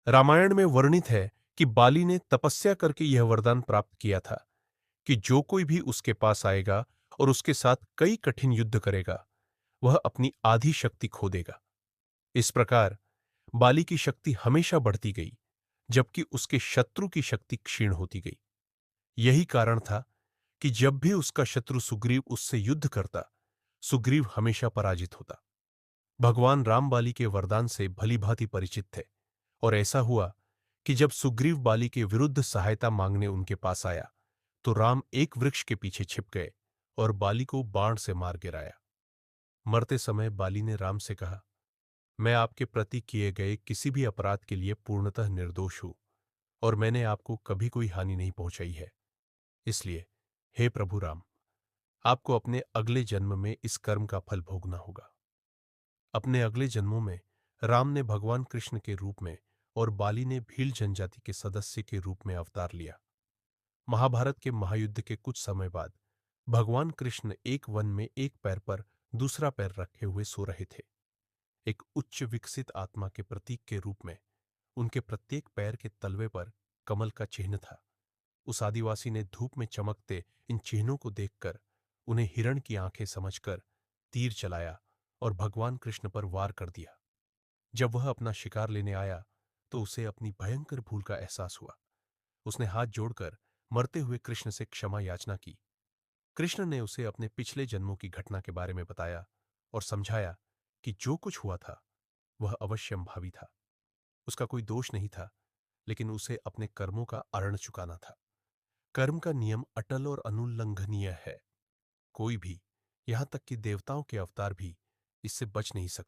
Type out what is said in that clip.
रामायण में वर्णित है कि बाली ने तपस्या करके यह वरदान प्राप्त किया था कि जो कोई भी उसके पास आएगा और उसके साथ कई कठिन युद्ध करेगा, वह अपनी आधी शक्ति खो देगा। इस प्रकार बाली की शक्ति हमेशा बढ़ती गई, जबकि उसके शत्रु की शक्ति क्षीण होती गई। यही कारण था कि जब भी उसका शत्रु सुग्रीव उससे युद्ध करता, सुग्रीव हमेशा पराजित होता। भगवान राम बाली के वरदान से भलीभांति परिचित थे, और ऐसा हुआ कि जब सुग्रीव बाली के विरुद्ध सहायता मांगने उनके पास आया, तो राम एक वृक्ष के पीछे छिप गए और बाली को बाण से मार गिराया। मरते समय बाली ने राम से कहा, मैं आपके प्रति किए गए किसी भी अपराध के लिए पूर्णतः निर्दोष हूं, और मैंने आपको कभी कोई हानि नहीं पहुंचाई है। इसलिए हे प्रभु राम, आपको अपने अगले जन्म में इस कर्म का फल भोगना होगा। अपने अगले जन्मों में राम ने भगवान कृष्ण के रूप में और बाली ने भील जनजाति के सदस्य के रूप में अवतार लिया। महाभारत के महायुद्ध के कुछ समय बाद भगवान कृष्ण एक वन में एक पैर पर दूसरा पैर रखे हुए सो रहे थे। एक उच्च विकसित आत्मा के प्रतीक के रूप में उनके प्रत्येक पैर के तलवे पर कमल का चिन्ह था। उस आदिवासी ने धूप में चमकते इन चिन्हों को देखकर उन्हें हिरण की आंखें समझकर तीर चलाया और भगवान कृष्ण पर वार कर दिया। जब वह अपना शिकार लेने आया, तो उसे अपनी भयंकर भूल का एहसास हुआ। उसने हाथ जोड़कर मरते हुए कृष्ण से क्षमा याचना की। कृष्ण ने उसे अपने पिछले जन्मों की घटना के बारे में बताया और समझाया कि जो कुछ हुआ था वह अवश्यंभावी था। उसका कोई दोष नहीं था, लेकिन उसे अपने कर्मों का अरण चुकाना था। कर्म का नियम अटल और अनुल्लंघनीय है। कोई भी, यहां तक कि देवताओं के अवतार भी, इससे बच नहीं सकते।